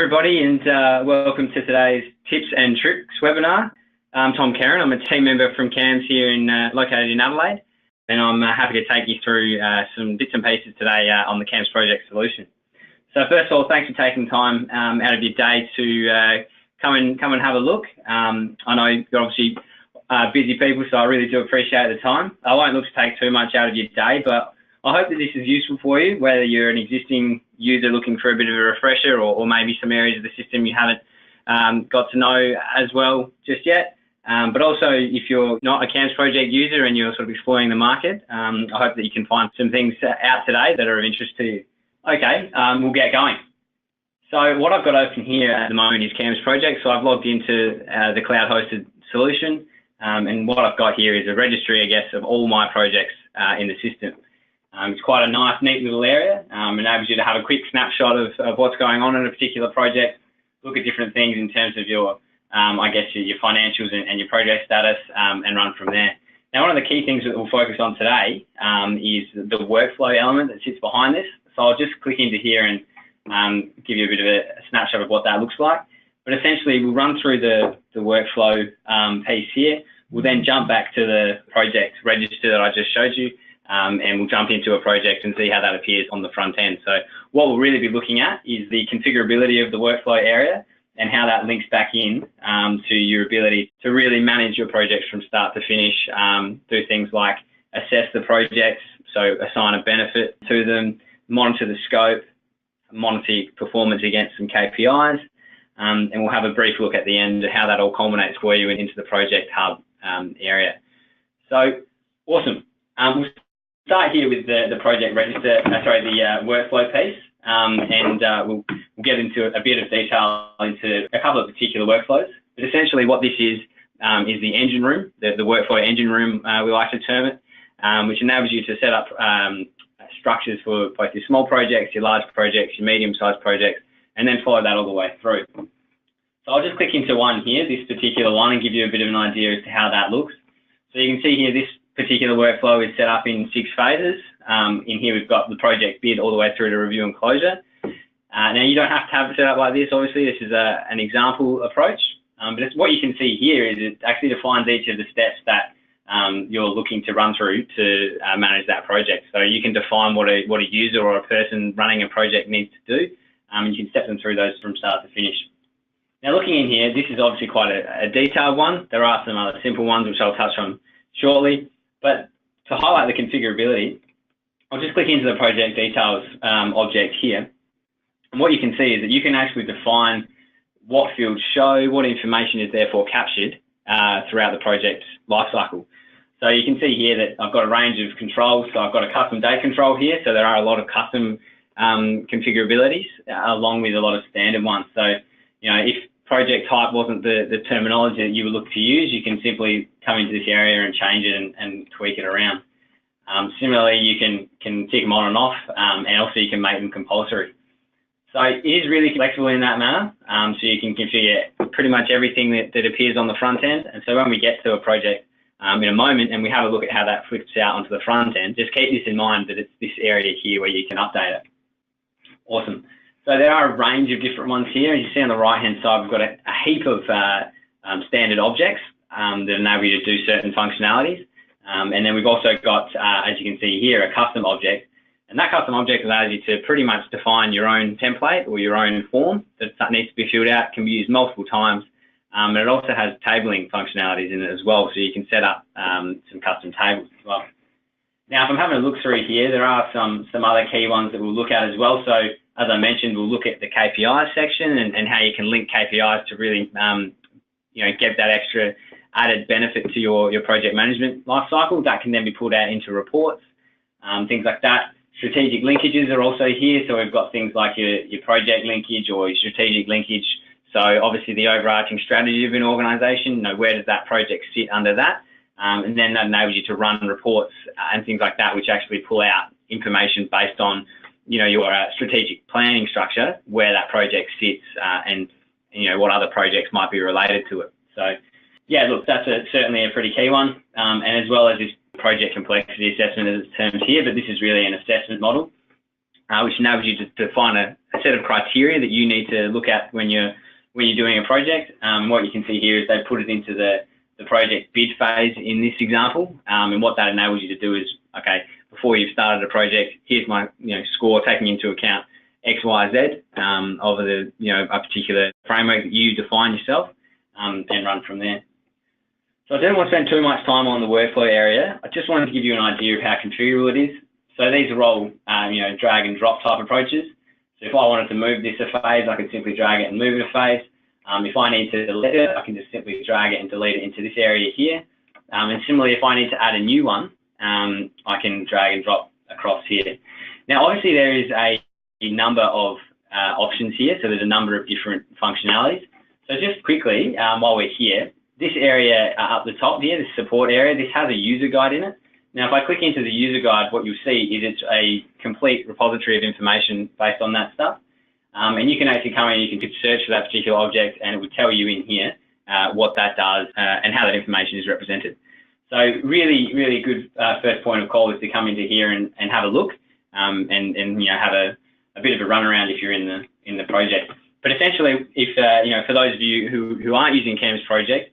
everybody, and welcome to today's Tips and Tricks webinar. I'm Tom Kerrin. I'm a team member from CAMMS here located in Adelaide, and I'm happy to take you through some bits and pieces today on the CAMMS project solution. So first of all, thanks for taking time out of your day to come and have a look. I know you're obviously busy people, so I really do appreciate the time. I won't look to take too much out of your day, but I hope that this is useful for you, whether you're an existing user looking for a bit of a refresher or maybe some areas of the system you haven't got to know as well just yet. But also, if you're not a CAMMS project user and you're sort of exploring the market, I hope that you can find some things out today that are of interest to you. Okay, we'll get going. So what I've got open here at the moment is CAMMS project. So I've logged into the cloud-hosted solution, and what I've got here is a registry, I guess, of all my projects in the system. It's quite a nice, neat little area. Enables you to have a quick snapshot of what's going on in a particular project, look at different things in terms of your, I guess, your financials and your project status, and run from there. Now, one of the key things that we'll focus on today is the workflow element that sits behind this. So I'll just click into here and give you a bit of a snapshot of what that looks like. But essentially, we'll run through the workflow piece here. We'll then jump back to the project register that I just showed you. And we'll jump into a project and see how that appears on the front end. So what we'll really be looking at is the configurability of the workflow area and how that links back in to your ability to really manage your projects from start to finish, do things like assess the projects, so assign a benefit to them, monitor the scope, monitor performance against some KPIs, and we'll have a brief look at the end at how that all culminates for you into the project hub area. So awesome. We'll start here with the project register, the workflow piece, and we'll get into a bit of detail into a couple of particular workflows. But essentially what this is the engine room, the workflow engine room, we like to term it, which enables you to set up structures for both your small projects, your large projects, your medium-sized projects, and then follow that all the way through. So I'll just click into one here, this particular one, and give you a bit of an idea as to how that looks. So you can see here this particular workflow is set up in 6 phases. In here we've got the project bid all the way through to review and closure. Now you don't have to have it set up like this, obviously. This is an example approach, but what you can see here is it actually defines each of the steps that you're looking to run through to manage that project. So you can define what a user or a person running a project needs to do, and you can step them through those from start to finish. Now looking in here, this is obviously quite a detailed one. There are some other simple ones which I'll touch on shortly. But to highlight the configurability, I'll just click into the project details object here. And what you can see is that you can actually define what fields show, what information is therefore captured throughout the project lifecycle. So you can see here that I've got a range of controls. So I've got a custom date control here. So there are a lot of custom configurabilities along with a lot of standard ones. So, you know, if project type wasn't the terminology that you would look to use, you can simply come into this area and change it and tweak it around. Similarly, you can tick them on and off, and also you can make them compulsory. So it is really flexible in that manner, so you can configure pretty much everything that appears on the front end. And so when we get to a project in a moment and we have a look at how that flips out onto the front end, just keep this in mind that it's this area here where you can update it. Awesome. So there are a range of different ones here. As you see on the right-hand side, we've got a heap of standard objects that enable you to do certain functionalities. And then we've also got, as you can see here, a custom object. And that custom object allows you to pretty much define your own template or your own form that needs to be filled out, can be used multiple times. And it also has tabling functionalities in it as well, so you can set up some custom tables as well. Now, if I'm having a look through here, there are some other key ones that we'll look at as well. So as I mentioned, we'll look at the KPIs section and how you can link KPIs to really, get that extra added benefit to your project management lifecycle. That can then be pulled out into reports, things like that. Strategic linkages are also here. So we've got things like your project linkage or your strategic linkage. So obviously the overarching strategy of an organisation, where does that project sit under that? And then that enables you to run reports and things like that, which actually pull out information based on your strategic planning structure, where that project sits, and what other projects might be related to it. So yeah, look, that's certainly a pretty key one, and as well as this project complexity assessment as it's termed here, but this is really an assessment model, which enables you to define a set of criteria that you need to look at when you're doing a project. What you can see here is they put it into the project bid phase in this example, and what that enables you to do is, okay, before you've started a project, here's my score taking into account X, Y, Z of the a particular framework that you define yourself, and run from there. So I don't want to spend too much time on the workflow area. I just wanted to give you an idea of how configurable it is. So these are all drag and drop type approaches. So if I wanted to move this a phase, I could simply drag it and move it a phase. If I need to delete it, I can just simply drag it and delete it into this area here. And similarly, if I need to add a new one, I can drag and drop across here. Now, obviously, there is a number of options here, so there's a number of different functionalities. So just quickly, while we're here, this area up the top here, this support area, this has a user guide in it. Now, if I click into the user guide, what you'll see is it's a complete repository of information based on that stuff. And you can actually come in, you can search for that particular object, and it will tell you in here what that does and how that information is represented. So really, really good first point of call is to come into here and have a look and have a bit of a run around if you're in the project. But essentially, if for those of you who aren't using CAMMS project,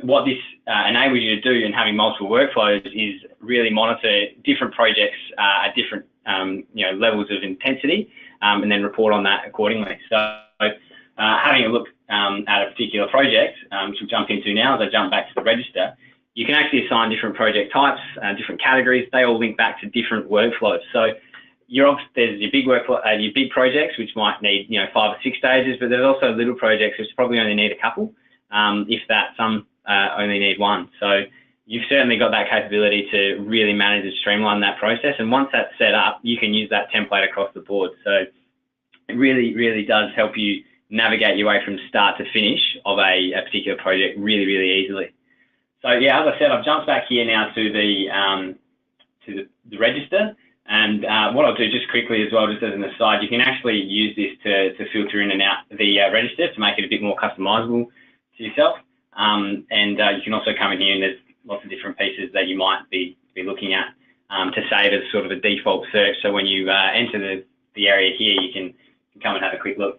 what this enables you to do in having multiple workflows is really monitor different projects at different levels of intensity, and then report on that accordingly. So having a look at a particular project, which we'll jump into now as I jump back to the register, you can actually assign different project types, different categories. They all link back to different workflows. So there's your big workflow, your big projects, which might need 5 or 6 stages, but there's also little projects which probably only need a couple. If that, some only need one. So you've certainly got that capability to really manage and streamline that process. And once that's set up, you can use that template across the board. So it really, really does help you navigate your way from start to finish of a particular project really, really easily. So yeah, as I said, I've jumped back here now to the register. And what I'll do just quickly as well, just as an aside, you can actually use this to filter in and out the register to make it a bit more customizable to yourself. And you can also come in here and there's lots of different pieces that you might be looking at to save as sort of a default search. So when you enter the area here, you can come and have a quick look.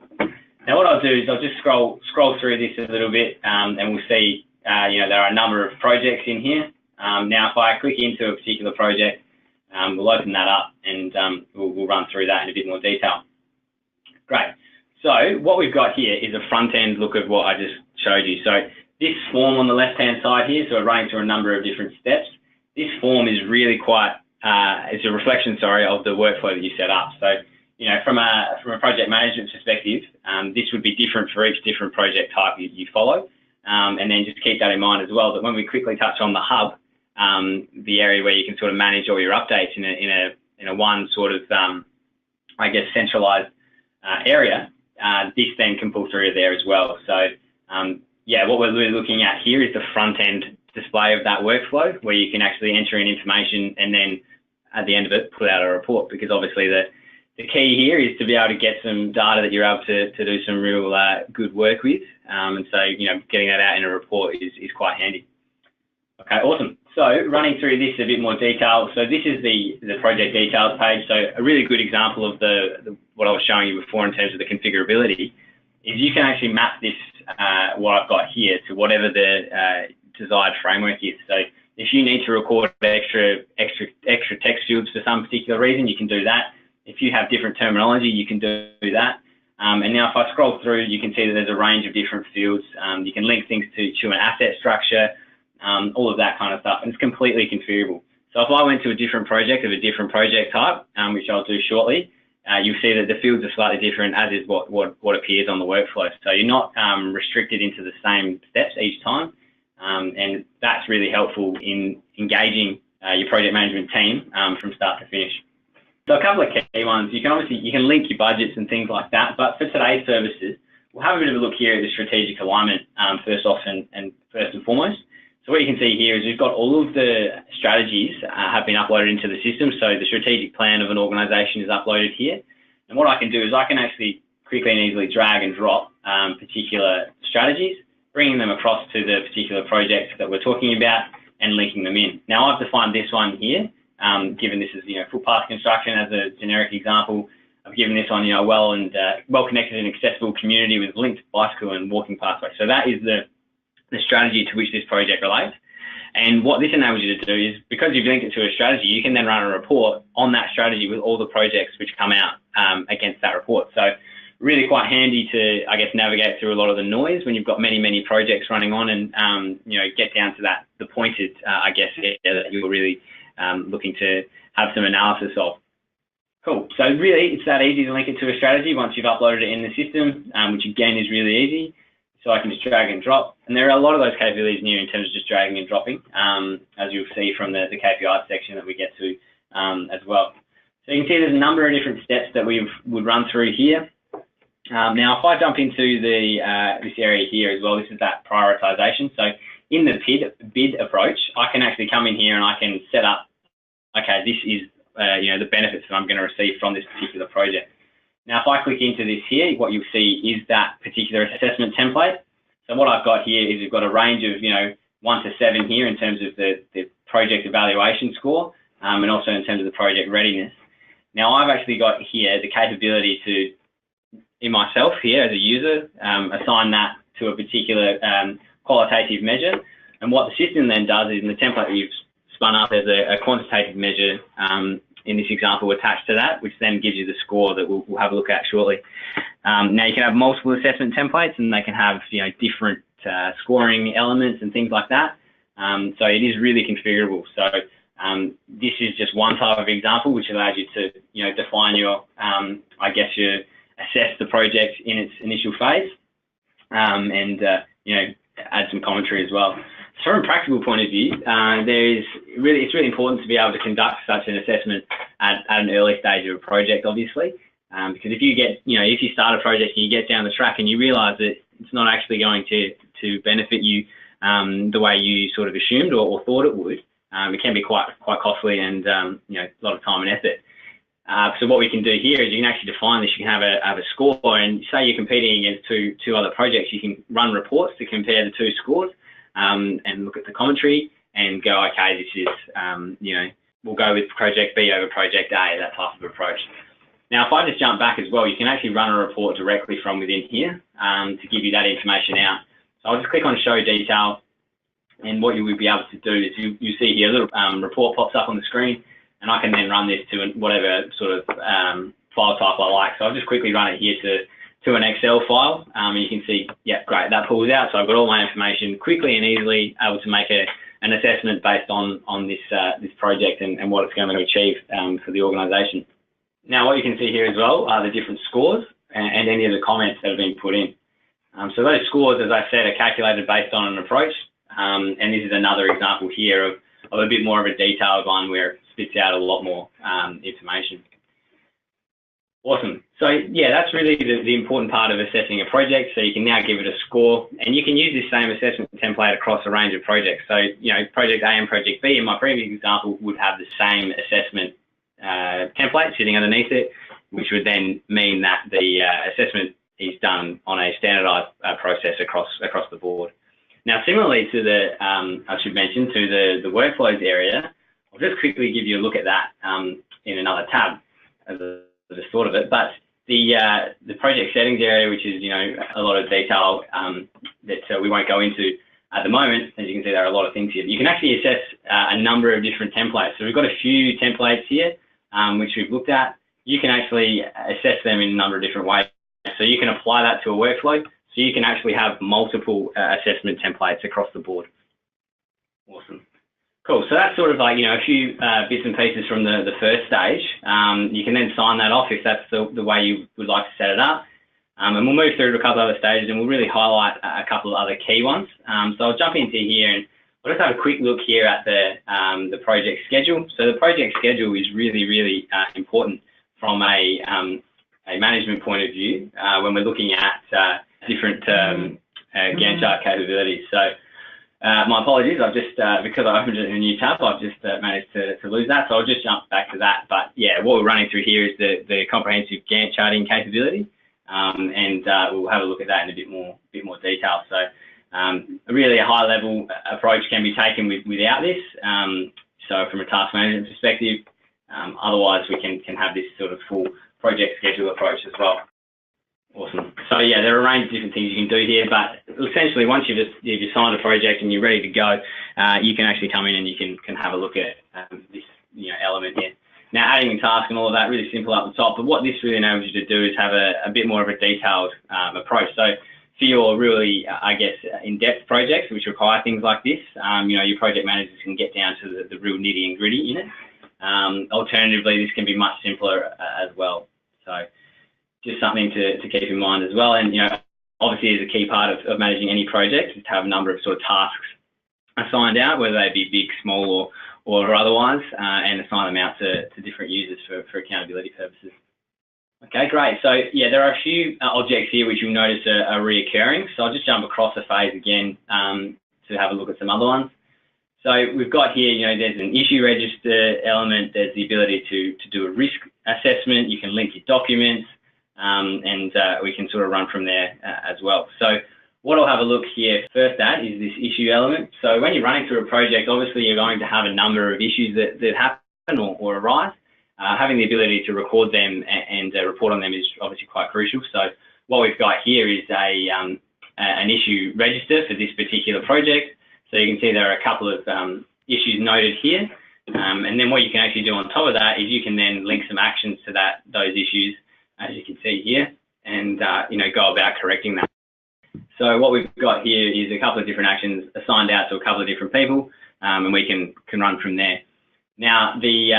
Now what I'll do is I'll just scroll through this a little bit and we'll see, there are a number of projects in here. Now if I click into a particular project, we'll open that up and we'll run through that in a bit more detail. Great. So what we've got here is a front-end look of what I just showed you. So this form on the left-hand side here, so we're running through a number of different steps. This form is really quite, it's a reflection, of the workflow that you set up. So, from a project management perspective, this would be different for each different project type you follow. And then just keep that in mind as well, that when we quickly touch on the hub, the area where you can sort of manage all your updates in a one sort of, centralized area, this then can pull through there as well. So, yeah, what we're really looking at here is the front-end display of that workflow where you can actually enter in information and then at the end of it, put out a report, because obviously the key here is to be able to get some data that you're able to do some real good work with. And so, getting that out in a report is quite handy. Okay, awesome. So running through this in a bit more detail. So this is the project details page. So a really good example of what I was showing you before in terms of the configurability is you can actually map this, what I've got here, to whatever the desired framework is. So if you need to record extra text fields for some particular reason, you can do that. If you have different terminology, you can do that. And now if I scroll through, you can see that there's a range of different fields. You can link things to an asset structure, all of that kind of stuff, and it's completely configurable. So if I went to a different project of a different project type, which I'll do shortly, you'll see that the fields are slightly different, as is what appears on the workflow. So you're not restricted into the same steps each time, and that's really helpful in engaging your project management team from start to finish. So a couple of key ones. You can link your budgets and things like that, but for today's services, we'll have a bit of a look here at the strategic alignment first off and first and foremost. So what you can see here is we've got all of the strategies have been uploaded into the system. So the strategic plan of an organisation is uploaded here. And what I can do is I can actually quickly and easily drag and drop particular strategies, bringing them across to the particular project that we're talking about and linking them in. Now I've defined this one here, given this is footpath construction as a generic example. I've given this on, well-connected and accessible community with linked bicycle and walking pathways. So that is the strategy to which this project relates. And what this enables you to do is, because you've linked it to a strategy, you can then run a report on that strategy with all the projects which come out against that report. So really quite handy to, I guess, navigate through a lot of the noise when you've got many projects running on, and get down to the pointed, I guess, area that you're really looking to have some analysis of. Cool. So really, it's that easy to link it to a strategy once you've uploaded it in the system, which again is really easy. So I can just drag and drop, and there are a lot of those capabilities new in terms of just dragging and dropping, as you'll see from the KPI section that we get to as well. So you can see there's a number of different steps that we would run through here. Now, if I jump into this area here as well, this is that prioritization. So in the bid approach, I can actually come in here and I can set up, okay, this is the benefits that I'm going to receive from this particular project. Now, if I click into this here, what you'll see is that particular assessment template. So what I've got here is we've got a range of 1 to 7 here in terms of the project evaluation score, and also in terms of the project readiness. Now, I've actually got here the capability to, in myself here as a user, assign that to a particular qualitative measure. And what the system then does is, in the template that you've spun up, there's a quantitative measure in this example attached to that, which then gives you the score that we'll have a look at shortly. Now, you can have multiple assessment templates, and they can have different scoring elements and things like that. So it is really configurable. So this is just one type of example, which allows you to define your, your assess the project in its initial phase, and add some commentary as well. So from a practical point of view, it's really important to be able to conduct such an assessment at an early stage of a project, obviously, because if you start a project and you get down the track and you realise that it's not actually going to benefit you the way you sort of assumed or thought it would, it can be quite costly and a lot of time and effort. So what we can do here is you can actually define this. You can have a score, and say you're competing against two other projects, you can run reports to compare the two scores. And look at the commentary and go, okay, this is, we'll go with project B over project A, that type of approach. Now, if I just jump back as well, you can actually run a report directly from within here to give you that information out. So I'll just click on show detail, and what you will be able to do is you see here a little report pops up on the screen, and I can then run this to whatever sort of file type I like. So I'll just quickly run it here to an Excel file, and you can see, yeah, great, that pulls out. So I've got all my information quickly and easily able to make an assessment based on this project and what it's going to achieve for the organisation. Now, what you can see here as well are the different scores and any of the comments that have been put in. So those scores, as I said, are calculated based on an approach, and this is another example here of a bit more of a detailed one where it spits out a lot more information. Awesome. So yeah, that's really the important part of assessing a project. So you can now give it a score, and you can use this same assessment template across a range of projects. So, project A and project B in my previous example would have the same assessment template sitting underneath it, which would then mean that the assessment is done on a standardized process across the board. Now, similarly to I should mention, to the workflows area, I'll just quickly give you a look at that in another tab as I just thought of it. But the project settings area, which is a lot of detail that we won't go into at the moment, as you can see, there are a lot of things here. You can actually assess a number of different templates. So we've got a few templates here which we've looked at. You can actually assess them in a number of different ways. So you can apply that to a workflow. So you can actually have multiple assessment templates across the board. Awesome. Cool. So that's sort of like, a few bits and pieces from the first stage. You can then sign that off if that's the way you would like to set it up. And we'll move through to a couple of other stages, and we'll really highlight a couple of other key ones. So I'll jump into here, and I'll just have a quick look here at the project schedule. So the project schedule is really, really important from a management point of view when we're looking at different Gantt chart capabilities. So my apologies, I've just, because I opened a new tab, I've just managed to lose that. So I'll just jump back to that. But yeah, what we're running through here is the comprehensive Gantt charting capability. And we'll have a look at that in a bit more detail. So really a high level approach can be taken without this. So from a task management perspective, otherwise we can have this sort of full project schedule approach as well. Awesome. So yeah, there are a range of different things you can do here, but essentially once you've assigned a project and you're ready to go, you can actually come in and you can have a look at this element here. Now, adding a task and all of that, really simple up the top, but what this really enables you to do is have a bit more of a detailed approach. So for your really, I guess, in-depth projects, which require things like this, your project managers can get down to the real nitty and gritty in it. Alternatively, this can be much simpler as well. So just something to keep in mind as well. And, obviously is a key part of managing any project is to have a number of sort of tasks assigned out, whether they be big, small, or otherwise, and assign them out to different users for accountability purposes. Okay, great. So yeah, there are a few objects here which you'll notice are reoccurring. So I'll just jump across the phase again to have a look at some other ones. So we've got here, there's an issue register element. There's the ability to do a risk assessment. You can link your documents, and we can sort of run from there as well. So what I'll have a look here first at is this issue element. So when you're running through a project, obviously you're going to have a number of issues that happen or arise. Having the ability to record them and report on them is obviously quite crucial. So what we've got here is an issue register for this particular project. So you can see there are a couple of issues noted here. And then what you can actually do on top of that is you can then link some actions to those issues, as you can see here, and go about correcting that. So what we've got here is a couple of different actions assigned out to a couple of different people, and we can run from there. Now, the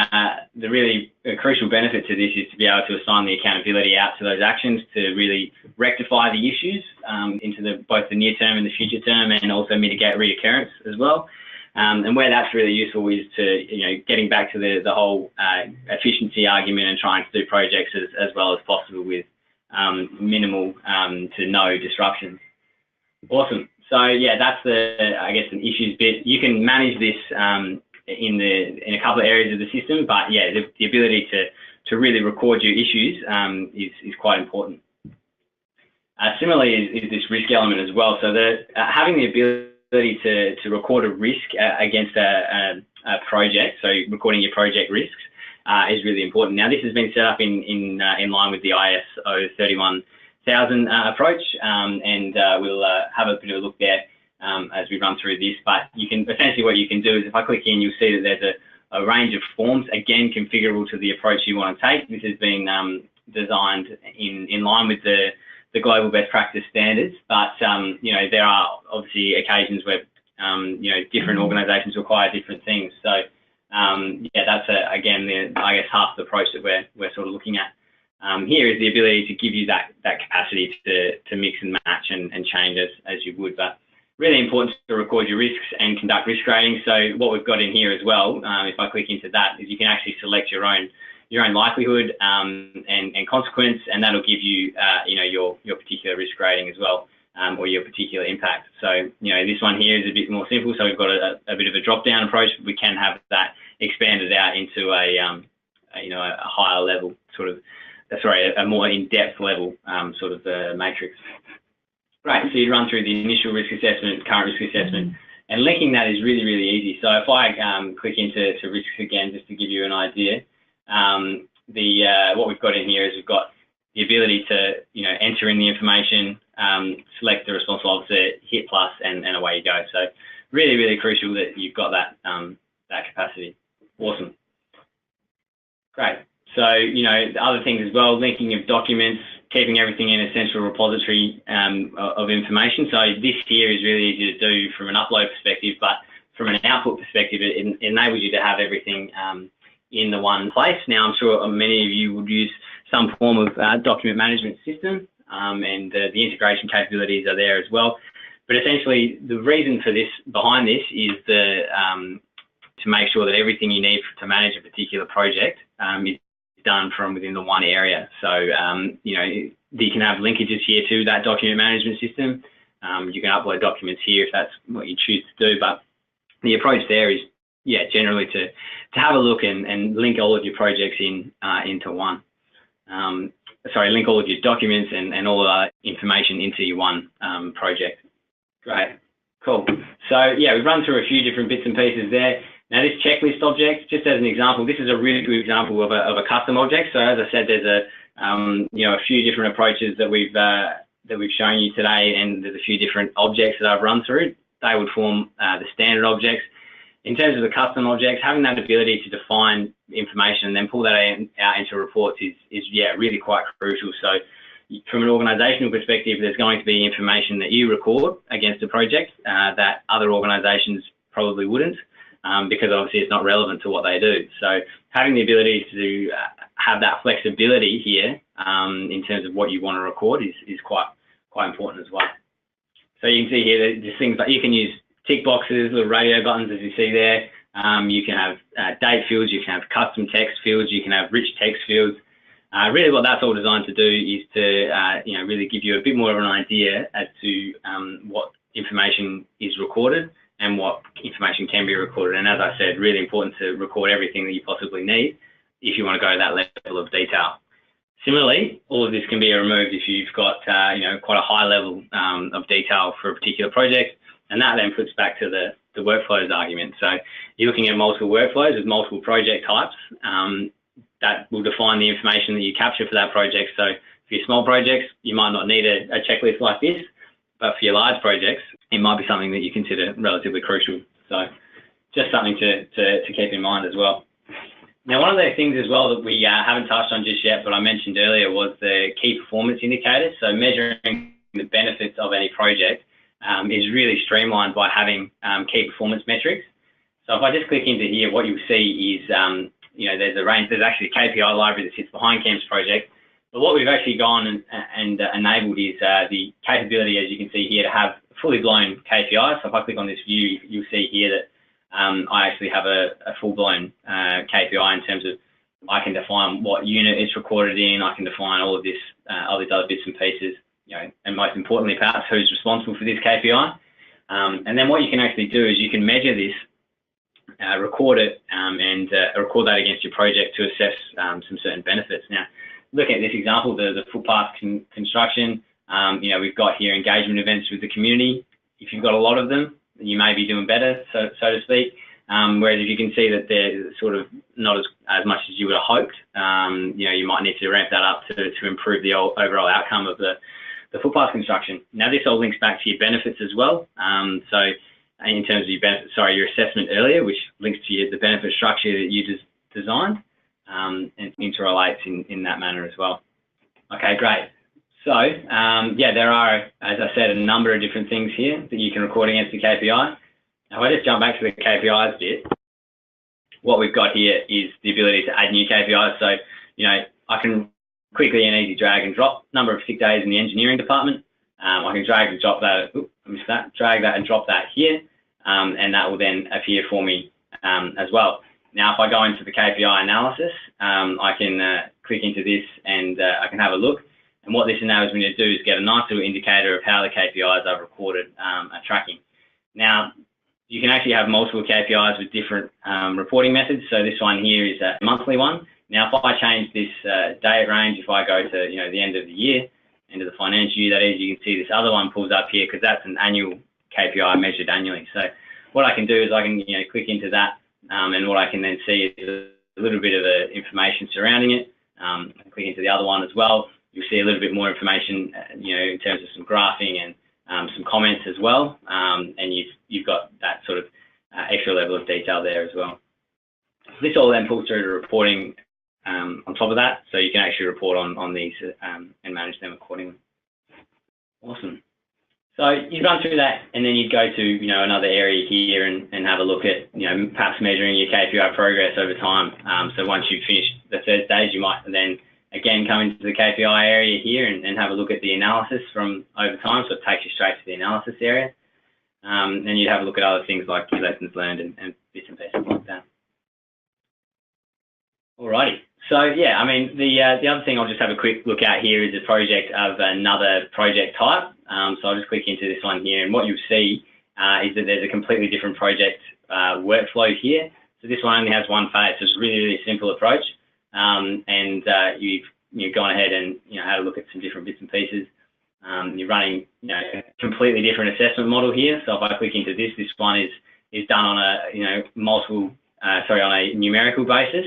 really crucial benefit to this is to be able to assign the accountability out to those actions to really rectify the issues into both the near term and the future term, and also mitigate reoccurrence as well. And where that's really useful is to, getting back to the whole efficiency argument and trying to do projects as well as possible with minimal to no disruptions. Awesome. So yeah, that's an issues bit. You can manage this in a couple of areas of the system, but yeah, the ability to really record your issues is quite important. Similarly is this risk element as well. So having the ability to record a risk against a project, so recording your project risks, is really important. Now, this has been set up in line with the ISO 31000 approach, and we'll have a bit of a look there as we run through this. But essentially what you can do is, if I click in, you'll see that there's a range of forms, again configurable to the approach you want to take. This has been designed in line with the global best practice standards, but there are obviously occasions where different organisations require different things. So yeah, that's again half the approach that we're sort of looking at. Here is the ability to give you that capacity to mix and match and change as you would, but really important to record your risks and conduct risk rating. So what we've got in here as well, if I click into that, is you can actually select your own likelihood and consequence, and that'll give you your particular risk rating as well, or your particular impact. So this one here is a bit more simple. So we've got a bit of a drop-down approach. But we can have that expanded out into a higher level sort of, a more in-depth level sort of matrix. Right. So you run through the initial risk assessment, current risk assessment, and linking that is really, really easy. So if I click into risks again, just to give you an idea. What we've got in here is we've got the ability to enter in the information, select the responsible officer, hit plus, and away you go. So really, really crucial that you've got that capacity. Awesome. Great. So other things as well, linking of documents, keeping everything in a central repository of information. So this here is really easy to do from an upload perspective, but from an output perspective, it enables you to have everything in the one place. Now, I'm sure many of you would use some form of document management system, and the integration capabilities are there as well. But essentially, the reason for behind this is to make sure that everything you need to manage a particular project is done from within the one area. So, you can have linkages here to that document management system. You can upload documents here if that's what you choose to do. But the approach there is, generally to have a look and link all of your projects into one. Link all of your documents and all the information into your one project. Great, cool. So yeah, we've run through a few different bits and pieces there. Now this checklist object, just as an example, this is a really good example of a custom object. So as I said, there's a few different approaches that we've shown you today, and there's a few different objects that I've run through. They would form the standard objects. In terms of the custom objects, having that ability to define information and then pull that out into reports is really quite crucial. So from an organisational perspective, there's going to be information that you record against a project that other organisations probably wouldn't, because obviously it's not relevant to what they do. So having the ability to have that flexibility here in terms of what you want to record is quite important as well. So you can see here that there's things like you can use tick boxes, little radio buttons as you see there. You can have date fields, you can have custom text fields, you can have rich text fields. Really what that's all designed to do is to really give you a bit more of an idea as to what information is recorded and what information can be recorded. And as I said, really important to record everything that you possibly need if you want to go to that level of detail. Similarly, all of this can be removed if you've got quite a high level of detail for a particular project, and that then flips back to the workflows argument. So you're looking at multiple workflows with multiple project types that will define the information that you capture for that project. So for your small projects, you might not need a checklist like this, but for your large projects, it might be something that you consider relatively crucial. So just something to keep in mind as well. Now, one of the things as well that we haven't touched on just yet, but I mentioned earlier, was the key performance indicators. So measuring the benefits of any project is really streamlined by having key performance metrics. So if I just click into here, what you'll see is, there's a range, there's actually a KPI library that sits behind CAMMS project. But what we've actually gone and enabled is the capability, as you can see here, to have fully blown KPIs. So if I click on this view, you'll see here that I actually have a full-blown KPI in terms of I can define what unit it's recorded in, I can define all of this, all these other bits and pieces, and most importantly, perhaps, who's responsible for this KPI. And then what you can actually do is you can measure this, record it, and record that against your project to assess some certain benefits. Now, looking at this example, the footpath construction, we've got here engagement events with the community. If you've got a lot of them, you may be doing better, so to speak. Whereas if you can see that they're sort of not as much as you would have hoped, you might need to ramp that up to improve the overall outcome of the footpath construction. Now, this all links back to your benefits as well. So in terms of your assessment earlier, which links to the benefit structure that you just designed, and interrelates in that manner as well. Okay, great. So, there are, as I said, a number of different things here that you can record against the KPI. Now, if I just jump back to the KPIs bit, what we've got here is the ability to add new KPIs. So, I can quickly and easy drag and drop number of sick days in the engineering department. I can drag and drop that, drag that and drop that here, and that will then appear for me as well. Now, if I go into the KPI analysis, I can click into this and I can have a look. And what this enables me to do is get a nice little indicator of how the KPIs I've recorded are tracking. Now, you can actually have multiple KPIs with different reporting methods. So this one here is a monthly one. Now, if I change this date range, if I go to the end of the year, end of the financial year, that is, you can see this other one pulls up here because that's an annual KPI measured annually. So what I can do is I can click into that, and what I can then see is a little bit of information surrounding it. I can click into the other one as well. You'll see a little bit more information, in terms of some graphing and some comments as well, and you've got that sort of extra level of detail there as well. This all then pulls through to reporting on top of that, so you can actually report on these and manage them accordingly. Awesome. So you'd run through that, and then you'd go to another area here and have a look at perhaps measuring your KPI progress over time. So once you've finished the third stage, you might then again come into the KPI area here and have a look at the analysis from over time. So it takes you straight to the analysis area. And you'd have a look at other things like lessons learned and bits and pieces like that. Alrighty. So yeah, I mean, the other thing I'll just have a quick look at here is a project of another project type. So I'll just click into this one here, and what you'll see is that there's a completely different project workflow here. So this one only has one phase, so it's a really, really simple approach. You've gone ahead and had a look at some different bits and pieces. You're running a completely different assessment model here. So if I click into this one is done on a multiple on a numerical basis.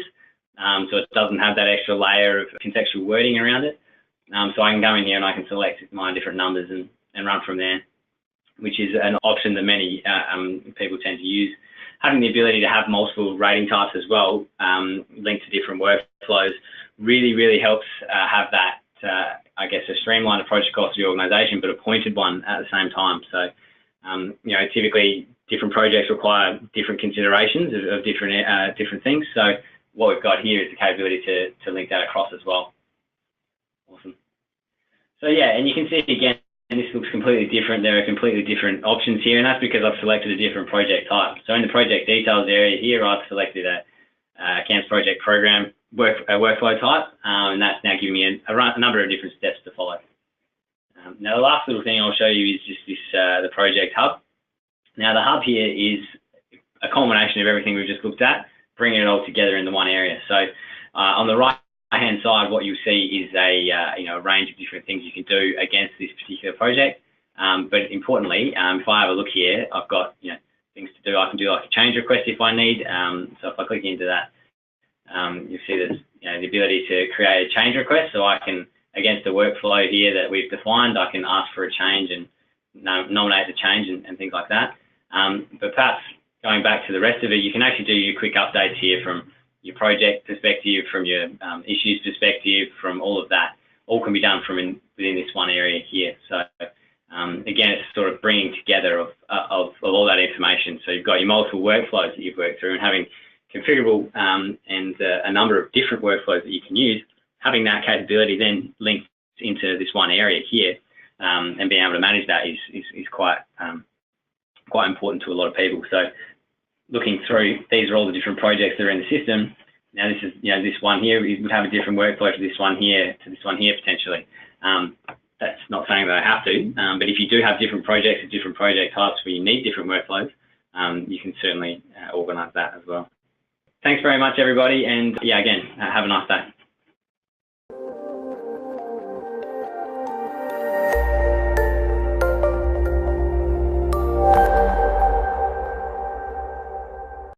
So it doesn't have that extra layer of contextual wording around it. So I can go in here and I can select my different numbers and run from there, which is an option that many people tend to use. Having the ability to have multiple rating types as well, linked to different workflows, really helps have that, I guess, a streamlined approach across the organisation, but a pointed one at the same time. So, typically different projects require different considerations of different things. So what we've got here is the capability to link that across as well. Awesome. So yeah, and you can see again, and this looks completely different. There are completely different options here, and that's because I've selected a different project type. So in the project details area here, I've selected a CAMMS project program workflow type, and that's now giving me a number of different steps to follow. Now the last little thing I'll show you is just this the project hub. Now the hub here is a culmination of everything we've just looked at, bringing it all together in the one area. So on the right-hand side, what you'll see is a range of different things you can do against this particular project. But importantly, if I have a look here, I've got things to do. I can do like a change request if I need. So if I click into that, you'll see there's the ability to create a change request. So I can, against the workflow here that we've defined, I can ask for a change and nominate the change and things like that. But perhaps going back to the rest of it, you can actually do your quick updates here from your project perspective, from your issues perspective, from all of that. All can be done from within this one area here. So again, it's sort of bringing together of all that information. So you've got your multiple workflows that you've worked through, and having configurable and a number of different workflows that you can use. Having that capability then linked into this one area here, and being able to manage that is quite important to a lot of people. So looking through, these are all the different projects that are in the system. Now this is, this one here, we would have a different workflow to this one here, potentially. That's not saying that I have to, but if you do have different projects or different project types where you need different workflows, you can certainly organise that as well. Thanks very much, everybody, and yeah, again, have a nice day.